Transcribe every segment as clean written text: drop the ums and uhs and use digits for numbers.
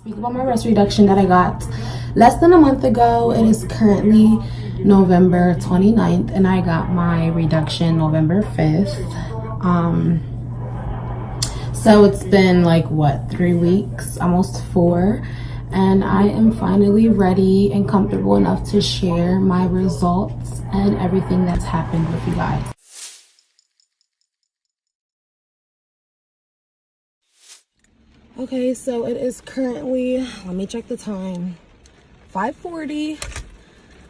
Speak about my breast reduction that I got less than a month ago. It is currently November 29th and I got my reduction November 5th. So it's been like what, 3 weeks, almost 4, and I am finally ready and comfortable enough to share my results and everything that's happened with you guys. Okay, so it is currently, let me check the time, 5:40.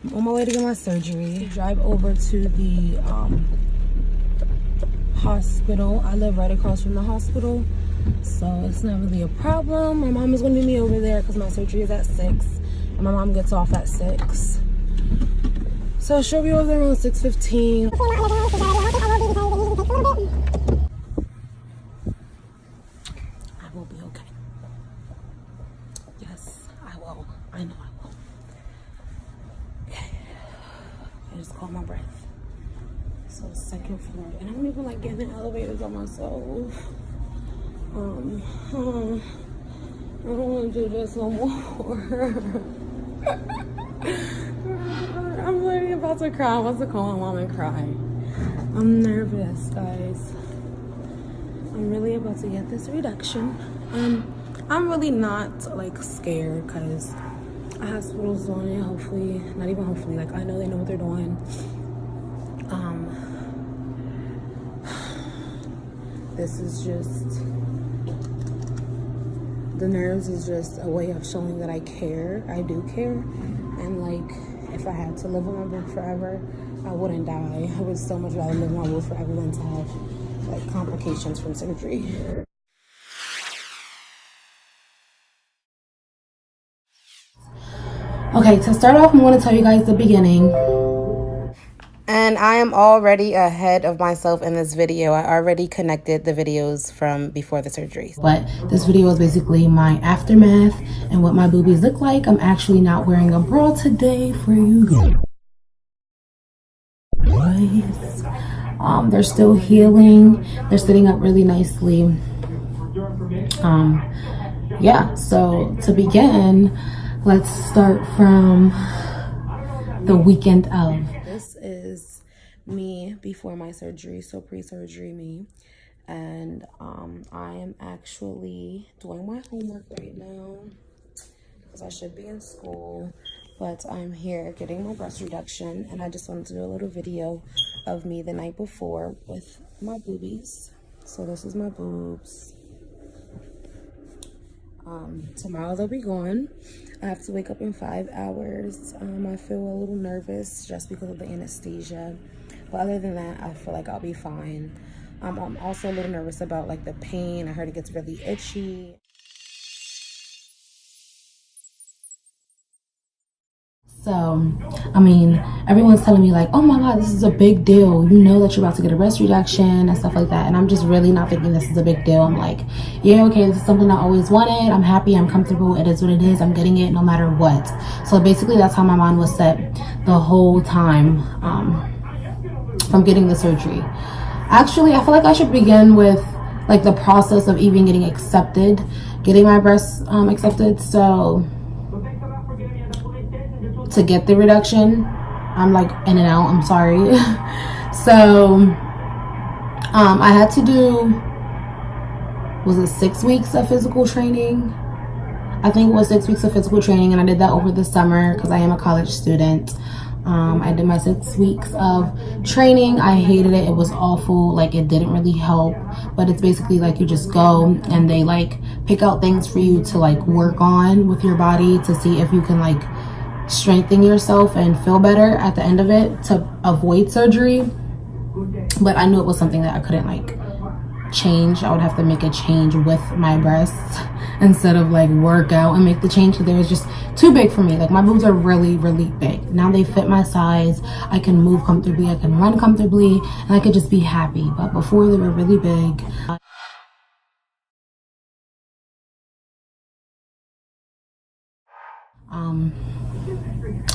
I'm on my way to get my surgery. Drive over to the hospital. I live right across from the hospital, so it's not really a problem. My mom is going to meet me over there because my surgery is at 6, and my mom gets off at 6. So she'll be over there around 6:15. I will be okay. Yes, I will. I know I will. Okay. I just caught my breath. So 2nd floor, and I don't even like getting in elevators on myself. I don't want to do this no more. I'm literally about to cry. I'm about to call my mom and cry. I'm nervous, guys. I'm really about to get this reduction, and I'm really not like scared because a hospital's doing it. Hopefully, not even hopefully, like I know they know what they're doing. This is just, the nerves is just a way of showing that I care. I do care. And like, if I had to live with my boob forever, I wouldn't die. I would so much rather live with my boob forever than to have like complications from surgery. Okay, to start off, I'm going to tell you guys the beginning. And I am already ahead of myself in this video. I already connected the videos from before the surgery. But this video is basically my aftermath and what my boobies look like. I'm actually not wearing a bra today for you guys. They're still healing. They're sitting up really nicely. Yeah, so to begin, let's start from the weekend of. This is me before my surgery, so pre-surgery me. And I am actually doing my homework right now because I should be in school, but I'm here getting my breast reduction, and I just wanted to do a little video of me the night before with my boobies. So this is my boobs. Tomorrow they'll be gone. I have to wake up in 5 hours. I feel a little nervous just because of the anesthesia, but other than that, I feel like I'll be fine. I'm also a little nervous about like the pain. I heard it gets really itchy. So, I mean, everyone's telling me like, oh my God, this is a big deal. You know that you're about to get a breast reduction and stuff like that. And I'm just really not thinking this is a big deal. I'm like, yeah, okay, this is something I always wanted. I'm happy, I'm comfortable. It is what it is. I'm getting it no matter what. So basically that's how my mind was set the whole time from getting the surgery. Actually, I feel like I should begin with like the process of even getting accepted, getting my breasts accepted. So to get the reduction, I'm like in and out, I'm sorry. So I had to do, was it 6 weeks of physical training? I think it was 6 weeks of physical training, and I did that over the summer because I am a college student. I did my 6 weeks of training. I hated it. It was awful. Like, it didn't really help, but it's basically like you just go and they like pick out things for you to like work on with your body to see if you can like strengthen yourself and feel better at the end of it to avoid surgery. But I knew it was something that I couldn't like change. I would have to make a change with my breasts instead of like work out and make the change, because they was just too big for me. Like, my boobs are really, really big. Now they fit my size. I can move comfortably, I can run comfortably, and I could just be happy. But before, they were really big.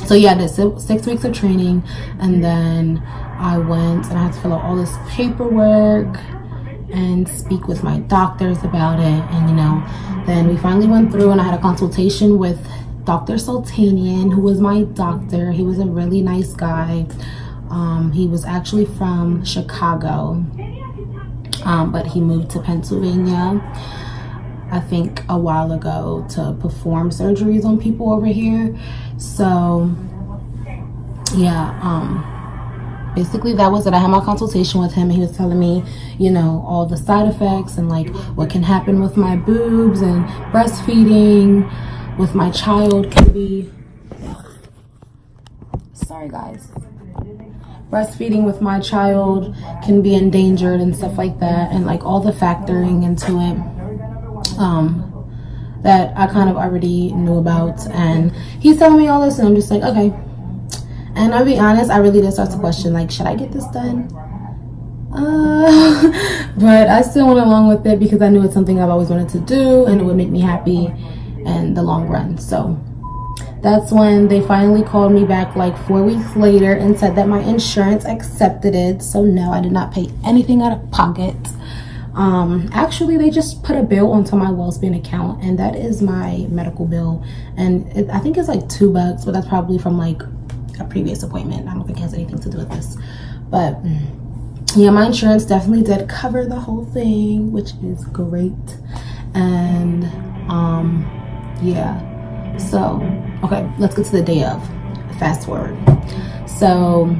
So yeah, I did 6 weeks of training, and then I went and I had to fill out all this paperwork, and speak with my doctors about it. And, you know, then we finally went through and I had a consultation with Dr. Sultanian, who was my doctor. He was a really nice guy. He was actually from Chicago, but he moved to Pennsylvania, I think a while ago, to perform surgeries on people over here. So yeah, basically that was it. I had my consultation with him and he was telling me, you know, all the side effects and like what can happen with my boobs, and breastfeeding with my child can be, sorry guys, breastfeeding with my child can be endangered and stuff like that, and like all the factoring into it that I kind of already knew about. And he's telling me all this and I'm just like, okay. And I'll be honest, I really did start to question, like, should I get this done? But I still went along with it because I knew it's something I've always wanted to do and it would make me happy in the long run. So that's when they finally called me back like 4 weeks later and said that my insurance accepted it. So no, I did not pay anything out of pocket. Actually, they just put a bill onto my WellSpan account, and that is my medical bill. And I think it's like $2, but that's probably from like a previous appointment. I don't think it has anything to do with this. But yeah, my insurance definitely did cover the whole thing, which is great. And yeah, so okay, let's get to the day of. Fast forward. So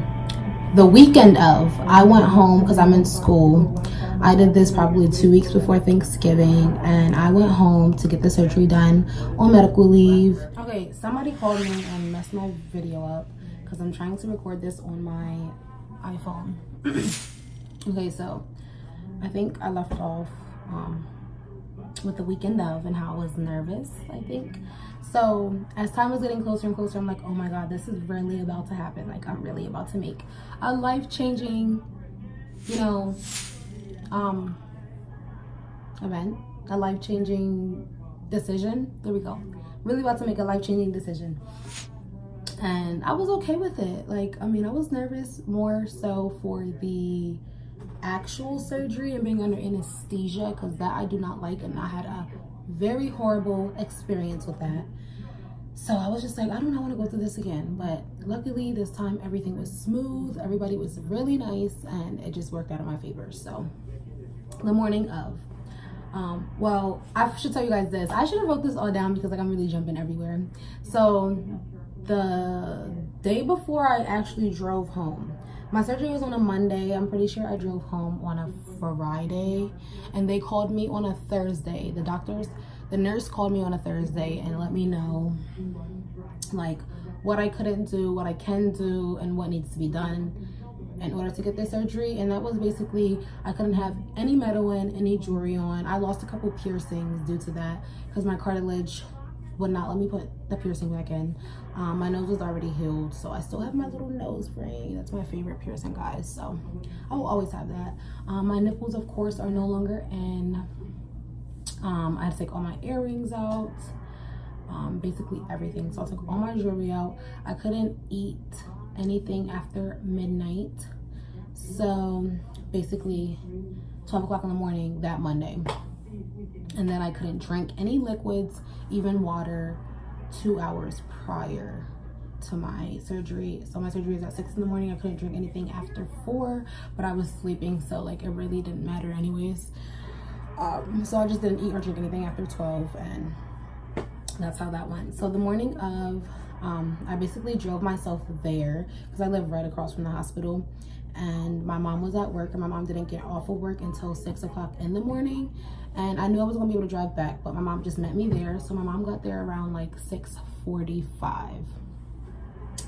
the weekend of, I went home because I'm in school. I did this probably 2 weeks before Thanksgiving, and I went home to get the surgery done on medical leave. Okay, somebody called me and messed my video up because I'm trying to record this on my iPhone. Okay, so I think I left off with the weekend of and how I was nervous, I think. So as time was getting closer and closer, I'm like, oh my God, this is really about to happen. Like, I'm really about to make a life-changing, you know, event, a life-changing decision. There we go. Really about to make a life-changing decision. And I was okay with it. Like, I mean, I was nervous more so for the actual surgery and being under anesthesia, because that I do not like, and I had a very horrible experience with that. So I was just like, I do not want to go through this again. But luckily this time everything was smooth, everybody was really nice, and it just worked out in my favor. So the morning of, well, I should tell you guys this. I should have wrote this all down because like I'm really jumping everywhere. So the day before I actually drove home, my surgery was on a Monday. I'm pretty sure I drove home on a Friday, and they called me on a Thursday. The nurse called me on a Thursday and let me know like what I couldn't do, what I can do, and what needs to be done in order to get this surgery. And that was basically, I couldn't have any metal in, any jewelry on. I lost a couple piercings due to that because my cartilage would not let me put the piercing back in. My nose was already healed, so I still have my little nose ring. That's my favorite piercing, guys, so I will always have that. My nipples, of course, are no longer in. I had to take all my earrings out, basically everything. So I took all my jewelry out. I couldn't eat anything after midnight, so basically 12 o'clock in the morning that Monday. And then I couldn't drink any liquids, even water, 2 hours prior to my surgery. So my surgery is at 6 in the morning. I couldn't drink anything after 4, but I was sleeping, so like it really didn't matter anyways. So I just didn't eat or drink anything after 12, and that's how that went. So the morning of, I basically drove myself there because I live right across from the hospital, and my mom was at work, and my mom didn't get off of work until 6 o'clock in the morning. And I knew I was gonna be able to drive back, but my mom just met me there. So my mom got there around like 6:45,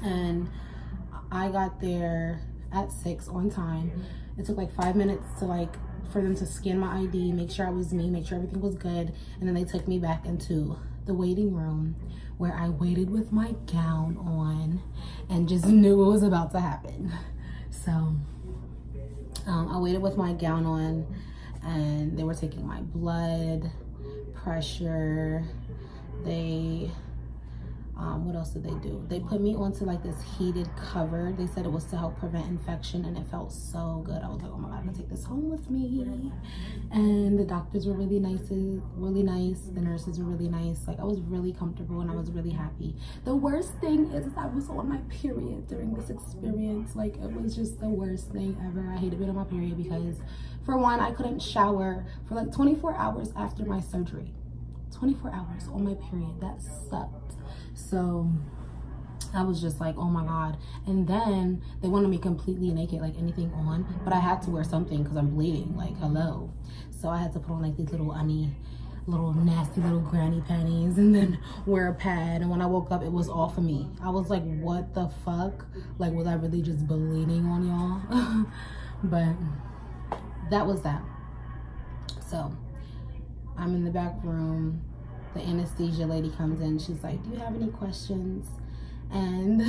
and I got there at 6 on time. It took like 5 minutes to like for them to scan my ID, make sure I was me, make sure everything was good, and then they took me back into the waiting room where I waited with my gown on and just knew it was about to happen. So I waited with my gown on, and they were taking my blood pressure. They what else did they do? They put me onto like this heated cover. They said it was to help prevent infection, and it felt so good. I was like, oh my God, I'm gonna take this home with me. And the doctors were really nice, really nice. The nurses were really nice. Like, I was really comfortable and I was really happy. The worst thing is I was on my period during this experience. Like, it was just the worst thing ever. I hated being on my period because, for one, I couldn't shower for like 24 hours after my surgery. 24 hours on my period. That sucked. So I was just like, oh my God. And then they wanted me completely naked, like anything on, but I had to wear something because I'm bleeding, like, hello. So I had to put on like these little nasty little granny panties and then wear a pad. And when I woke up, it was all for me. I was like, what the fuck? Like, was I really just bleeding on y'all? But that was that. So I'm in the back room. The anesthesia lady comes in. She's like, do you have any questions? And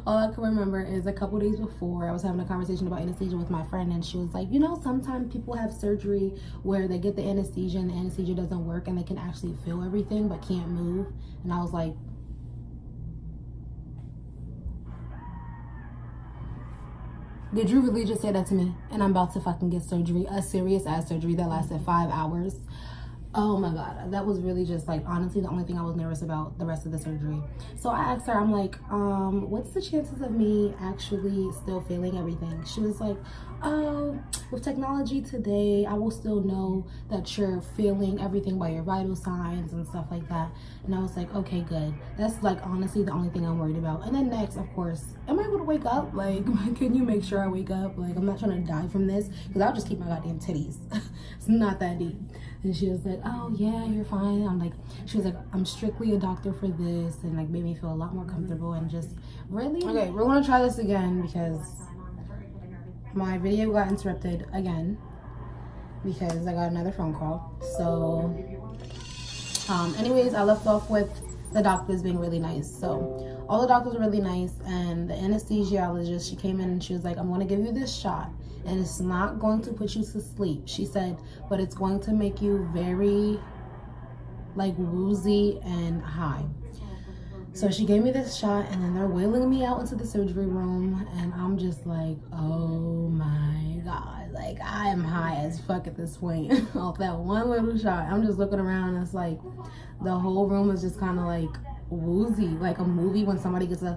all I can remember is a couple days before, I was having a conversation about anesthesia with my friend, and she was like, you know, sometimes people have surgery where they get the anesthesia and the anesthesia doesn't work and they can actually feel everything but can't move. And I was like, did you really just say that to me? And I'm about to fucking get surgery, a serious ass surgery that lasted 5 hours. Oh my God, that was really just like, honestly, the only thing I was nervous about the rest of the surgery. So I asked her, I'm like, what's the chances of me actually still feeling everything? She was like, oh, with technology today, I will still know that you're feeling everything by your vital signs and stuff like that. And I was like, okay, good. That's like, honestly, the only thing I'm worried about. And then next, of course, am I able to wake up? Like, can you make sure I wake up? Like, I'm not trying to die from this because I'll just keep my goddamn titties. It's not that deep. And she was like, oh yeah, you're fine. I'm like, she was like, I'm strictly a doctor for this, and like made me feel a lot more comfortable and just really. Okay, we're gonna try this again because my video got interrupted again because I got another phone call. So anyways, I left off with the doctors being really nice. So all the doctors were really nice, and the anesthesiologist, she came in and she was like, I'm gonna give you this shot, and it's not going to put you to sleep, she said, but it's going to make you very like woozy and high. So she gave me this shot, and then they're wheeling me out into the surgery room, and I'm just like, oh my God, like I am high as fuck at this point off that one little shot. I'm just looking around, and it's like the whole room is just kind of like woozy, like a movie when somebody gets a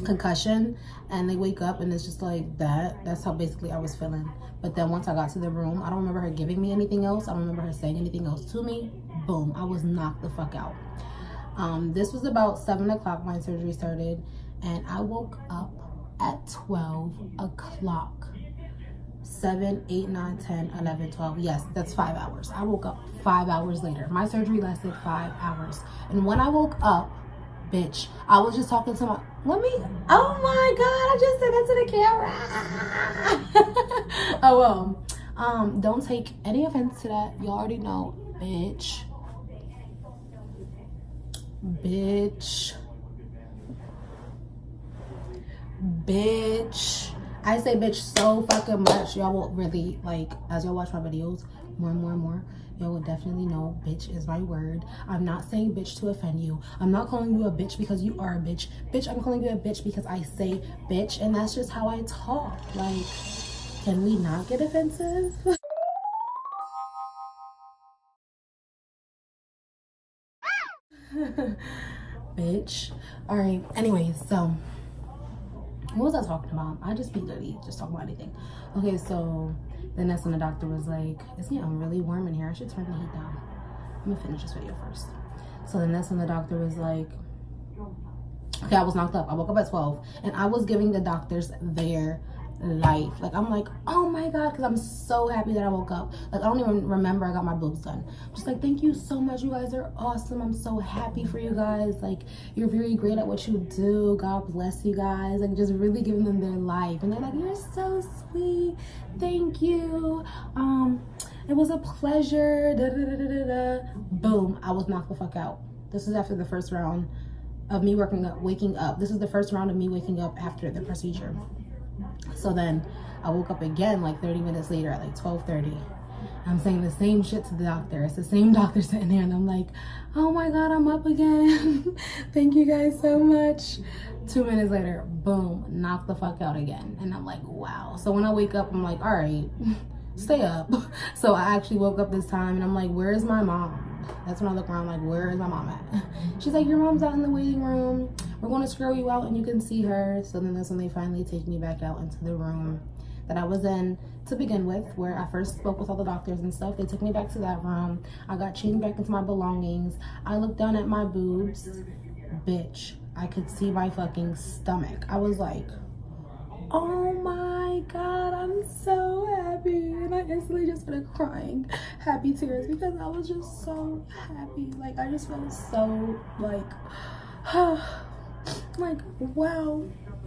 concussion and they wake up and it's just like that. That's how basically I was feeling. But then once I got to the room, I don't remember her giving me anything else. I don't remember her saying anything else to me. Boom, I was knocked the fuck out. This was about 7 o'clock my surgery started, and I woke up at 12 o'clock. 7, 8, 9, 10, 11, 12. Yes, that's 5 hours. I woke up 5 hours later. My surgery lasted 5 hours. And when I woke up, bitch, I was just talking to my, oh my God, I just said that to the camera. Oh, well, don't take any offense to that. You already know, bitch. I say bitch so fucking much. Y'all will really, like, as y'all watch my videos more and more, y'all will definitely know bitch is my word. I'm not saying bitch to offend you. I'm not calling you a bitch because you are a bitch. Bitch, I'm calling you a bitch because I say bitch, and that's just how I talk. Like, can we not get offensive? Bitch. All right, anyways, so what was I talking about? I just be dirty, just talk about anything. Okay, so the nurse and the doctor was like, it's getting really warm in here, I should turn the heat down. I'm gonna finish this video first. So the nurse and the doctor was like, okay, I was knocked up. I woke up at 12 and I was giving the doctors their life. Like, I'm like, oh my God, because I'm so happy that I woke up. Like, I don't even remember I got my boobs done. I'm just like, thank you so much, you guys are awesome. I'm so happy for you guys. Like, you're very great at what you do. God bless you guys. Like, just really giving them their life. And they're like, you're so sweet, thank you, it was a pleasure, da, da, da, da, da. Boom, I was knocked the fuck out. This is after the first round of me waking up. This is the first round of me waking up after the procedure. So then I woke up again like 30 minutes later at like 12:30. I'm saying the same shit to the doctor. It's the same doctor sitting there, and I'm like, oh my God, I'm up again. Thank you guys so much. 2 minutes later, boom, knocked the fuck out again. And I'm like, wow. So when I wake up, I'm like, all right, stay up. So I actually woke up this time and I'm like, where is my mom? That's when I look around like, where is my mom at? She's like, your mom's out in the waiting room. We're going to scroll you out and you can see her. So then that's when they finally take me back out into the room that I was in to begin with, where I first spoke with all the doctors and stuff. They took me back to that room. I got changed back into my belongings. I looked down at my boobs. Bitch, I could see my fucking stomach. I was like, oh my God, I'm so happy. And I instantly just started crying happy tears because I was just so happy. Like, I just felt so like, like, wow,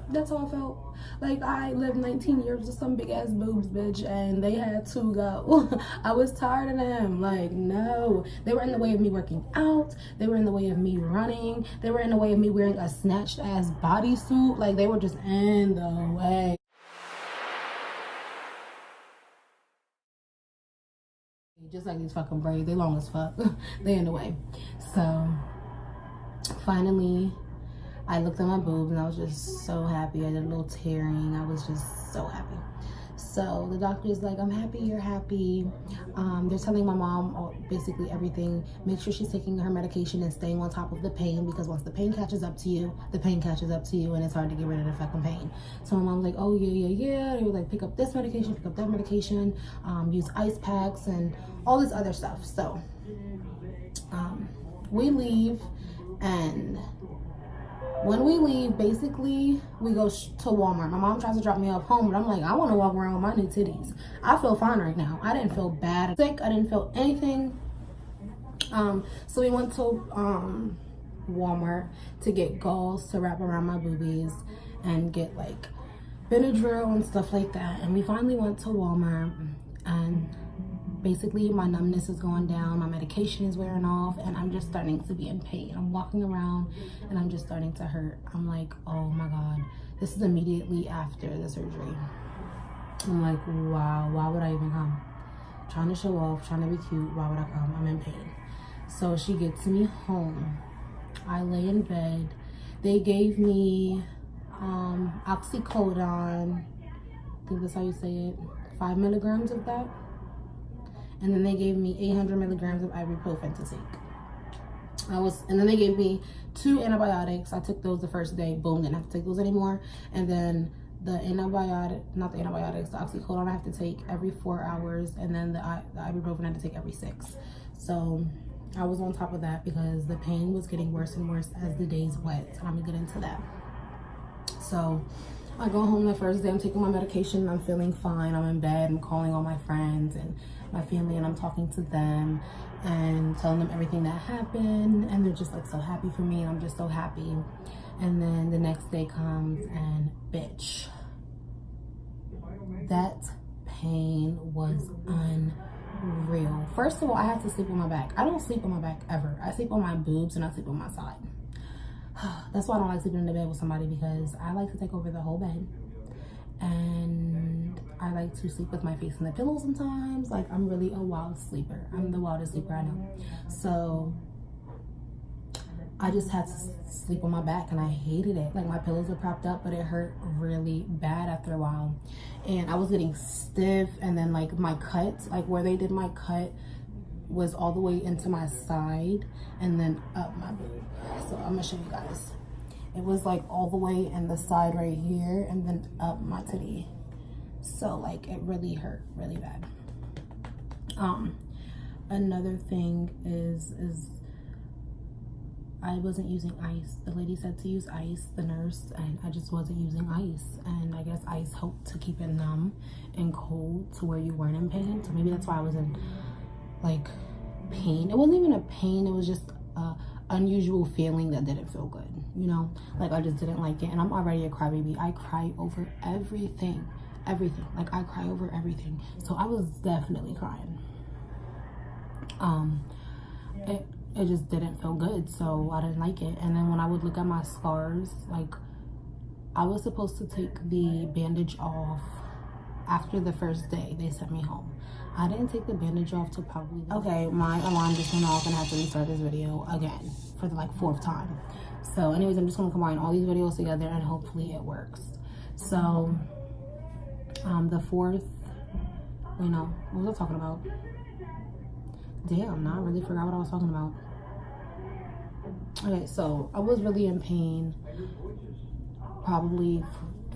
that's how I felt. Like, I lived 19 years with some big ass boobs, bitch, and they had to go. I was tired of them. Like, no, they were in the way of me working out. They were in the way of me running. They were in the way of me wearing a snatched ass bodysuit. Like, they were just in the way. Just like these fucking braids, they long as fuck. They in the way. So finally I looked at my boobs and I was just so happy. I did a little tearing. I was just so happy. So the doctor's like, I'm happy you're happy. They're telling my mom basically everything. Make sure she's taking her medication and staying on top of the pain, because once the pain catches up to you, the pain catches up to you and it's hard to get rid of the fucking pain. So my mom's like, oh yeah. They were like, pick up this medication, pick up that medication, use ice packs and all this other stuff. So we leave, and when we leave, basically, we go to Walmart. My mom tries to drop me off home, but I'm like, I want to walk around with my new titties. I feel fine right now. I didn't feel bad, sick. I didn't feel anything. So we went to Walmart to get gauze to wrap around my boobies and get like Benadryl and stuff like that. And we finally went to Walmart, and basically my numbness is going down, my medication is wearing off, and I'm just starting to be in pain. I'm walking around and I'm just starting to hurt. I'm like, oh my God, this is immediately after the surgery. I'm like, wow, why would I even come? Trying to show off, trying to be cute, why would I come? I'm in pain. So she gets me home. I lay in bed. They gave me oxycodone, I think that's how you say it, 5 milligrams of that. And then they gave me 800 milligrams of ibuprofen to take. And then they gave me 2 antibiotics. I took those the first day, boom, didn't have to take those anymore. And then the oxycodone I have to take every 4 hours, and then the ibuprofen I had to take every 6. So I was on top of that because the pain was getting worse and worse as the days went. And I'm gonna get into that. So I go home the first day, I'm taking my medication, I'm feeling fine, I'm in bed, I'm calling all my friends and my family, and I'm talking to them and telling them everything that happened, and they're just like so happy for me, and I'm just so happy. And then the next day comes, and bitch, that pain was unreal. First of all, I had to sleep on my back. I don't sleep on my back ever. I sleep on my boobs and I sleep on my side. That's why I don't like sleeping in the bed with somebody, because I like to take over the whole bed, and I like to sleep with my face in the pillow sometimes. Like, I'm really a wild sleeper. I'm the wildest sleeper I know. So I just had to sleep on my back, and I hated it. Like, my pillows were propped up, but it hurt really bad after a while, and I was getting stiff. And then like my cut, like where they did my cut, was all the way into my side and then up my boob. So I'm gonna show you guys. It was like all the way in the side right here and then up my titty. So like it really hurt really bad. Another thing is I wasn't using ice. The lady said to use ice, the nurse, and I just wasn't using ice. And I guess ice helped to keep it numb and cold to where you weren't in pain. So maybe that's why I was in like pain. It wasn't even a pain, it was just a unusual feeling that didn't feel good, you know? Like, I just didn't like it, and I'm already a crybaby. I cry over everything. Like, I cry over everything. So I was definitely crying. It just didn't feel good, so I didn't like it. And then when I would look at my scars, like, I was supposed to take the bandage off after the first day they sent me home. I didn't take the bandage off till probably okay, my alarm just went off and I have to restart this video again for the like 4th time. So anyways, I'm just gonna combine all these videos together and hopefully it works. So the 4th Wait, no. What was I talking about? Damn, now I really forgot what I was talking about. Okay, so I was really in pain probably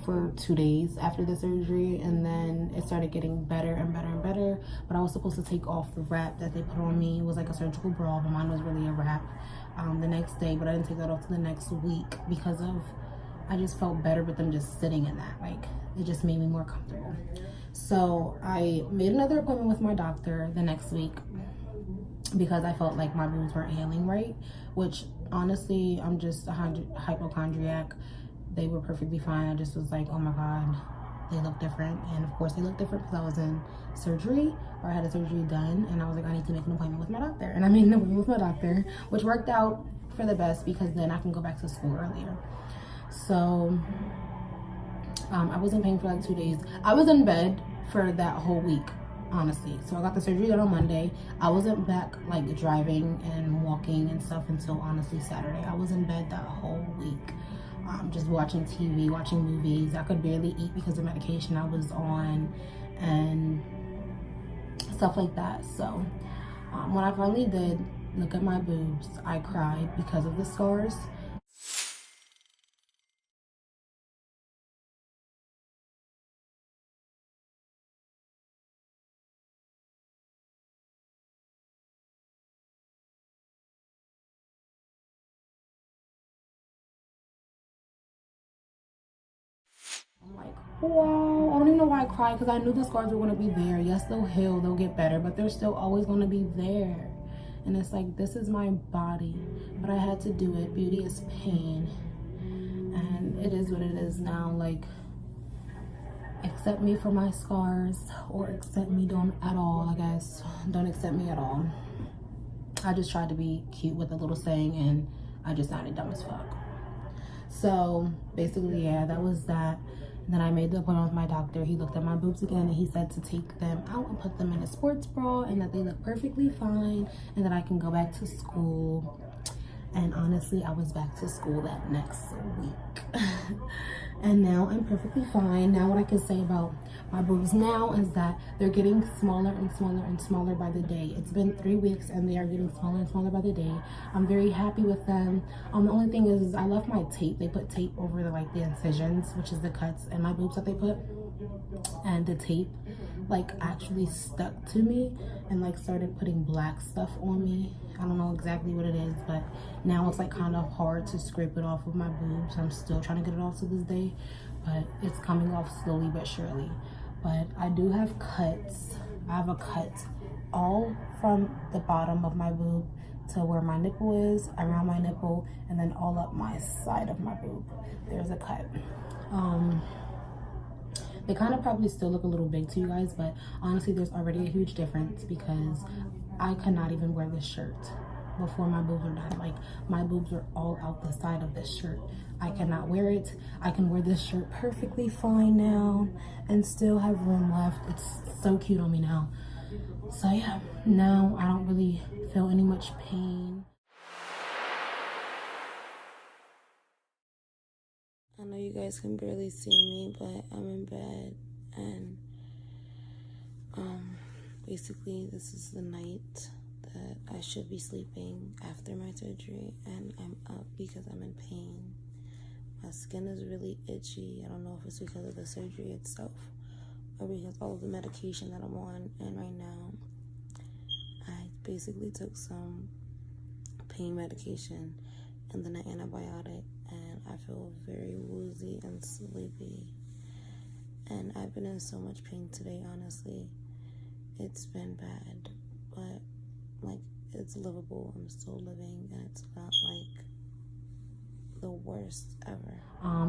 for 2 days after the surgery, and then it started getting better and better and better. But I was supposed to take off the wrap that they put on me. It was like a surgical bra, but mine was really a wrap the next day, but I didn't take that off to the next week because of I just felt better with them just sitting in that. Like, it just made me more comfortable. So I made another appointment with my doctor the next week because I felt like my boobs weren't healing right, which honestly, I'm just a hypochondriac. They were perfectly fine. I just was like, oh my God, they look different. And of course they look different because I was in surgery, or I had a surgery done, and I was like, I need to make an appointment with my doctor. And I made an appointment with my doctor, which worked out for the best because then I can go back to school earlier. So I was in pain for like 2 days. I was in bed for that whole week, honestly. So I got the surgery done on Monday. I wasn't back like driving and walking and stuff until honestly Saturday. I was in bed that whole week, just watching TV, watching movies. I could barely eat because of medication I was on and stuff like that. So when I finally did look at my boobs, I cried because of the scars. I'm like, wow. I don't even know why I cried, because I knew the scars were going to be there. Yes, they'll heal, they'll get better, but they're still always going to be there. And it's like, this is my body, but I had to do it. Beauty is pain, and it is what it is now. Like, accept me for my scars, or accept me don't at all. I guess don't accept me at all. I just tried to be cute with a little saying, and I just sounded dumb as fuck. So basically, yeah, that was that. And then I made the appointment with my doctor. He looked at my boobs again, and he said to take them out and put them in a sports bra, and that they look perfectly fine, and that I can go back to school. And honestly, I was back to school that next week. And now I'm perfectly fine. Now what I can say about my boobs now is that they're getting smaller and smaller and smaller by the day. It's been 3 weeks and they are getting smaller and smaller by the day. I'm very happy with them. The only thing is I left my tape. They put tape over the incisions, which is the cuts in my boobs that they put. And the tape like actually stuck to me and like started putting black stuff on me. I don't know exactly what it is, but now it's like kind of hard to scrape it off of my boobs. I'm still trying to get it off to this day, but it's coming off slowly but surely. But I do have cuts. I have a cut all from the bottom of my boob to where my nipple is, around my nipple, and then all up my side of my boob. There's a cut. They kind of probably still look a little big to you guys, but honestly, there's already a huge difference because I could not even wear this shirt before my boobs were done. Like, my boobs are all out the side of this shirt. I cannot wear it. I can wear this shirt perfectly fine now and still have room left. It's so cute on me now. So yeah, now I don't really feel any much pain. I know you guys can barely see me, but I'm in bed, and basically this is the night that I should be sleeping after my surgery, and I'm up because I'm in pain. My skin is really itchy. I don't know if it's because of the surgery itself or because all of the medication that I'm on, and right now I basically took some pain medication and then an antibiotic, and I feel very woozy and sleepy, and I've been in so much pain today. Honestly, it's been bad, but like, it's livable. I'm still living, and it's not like the worst ever.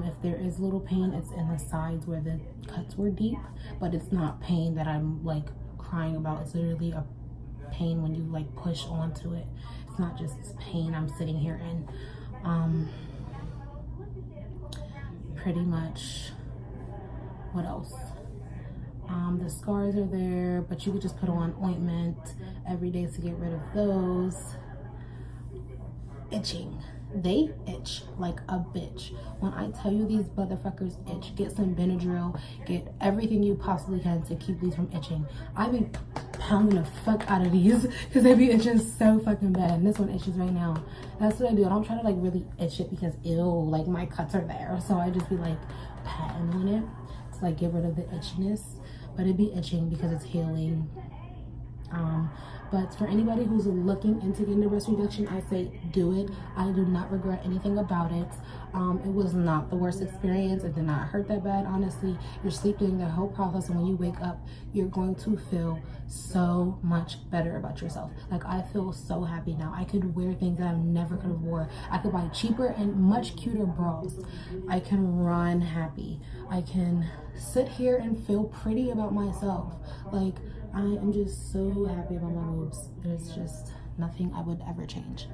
If there is little pain, it's in the sides where the cuts were deep, but it's not pain that I'm like crying about. It's literally a pain when you like push onto it. It's not just pain I'm sitting here in. Pretty much, what else? The scars are there, but you could just put on ointment every day to get rid of those. Itching. they itch like a bitch. When I tell you these motherfuckers itch, get some Benadryl, get everything you possibly can to keep these from itching. I be pounding the fuck out of these because they be itching so fucking bad. And this one itches right now. That's what I do. I don't try to like really itch it because ew, like my cuts are there. So I just be like patting on it to like get rid of the itchiness. But it be itching because it's healing. But for anybody who's looking into getting a breast reduction, I say do it. I do not regret anything about it. It was not the worst experience. It did not hurt that bad, honestly. You're sleeping the whole process, and when you wake up, you're going to feel so much better about yourself. Like, I feel so happy now. I could wear things that I never could have wore. I could buy cheaper and much cuter bras. I can run happy. I can sit here and feel pretty about myself. Like, I am just so happy about my boobs. There's just nothing I would ever change.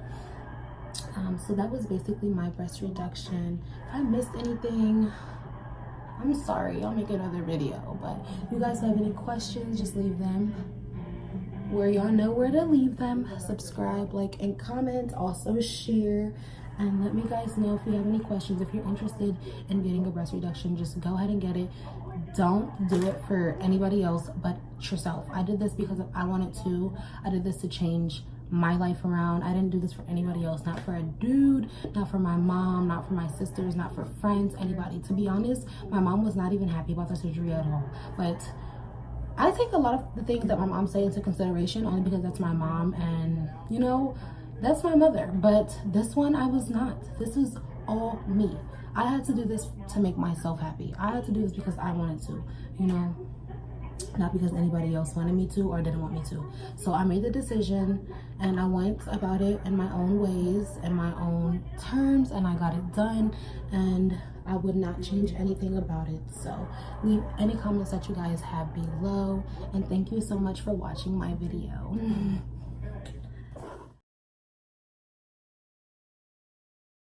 So that was basically my breast reduction. If I missed anything, I'm sorry. I'll make another video. But if you guys have any questions, just leave them where y'all know where to leave them. Subscribe, like, and comment. Also share. And let me guys know if you have any questions. If you're interested in getting a breast reduction, just go ahead and get it. Don't do it for anybody else but yourself. I did this because I wanted to. I did this to change my life around. I didn't do this for anybody else. Not for a dude, not for my mom, not for my sisters, not for friends, anybody. To be honest, my mom was not even happy about the surgery at all. But I take a lot of the things that my mom say into consideration only because that's my mom and, you know, that's my mother. But this one, I was not. This is all me. I had to do this to make myself happy. I had to do this because I wanted to, you know, not because anybody else wanted me to or didn't want me to. So I made the decision and I went about it in my own ways, in my own terms, and I got it done, and I would not change anything about it. So leave any comments that you guys have below, and thank you so much for watching my video.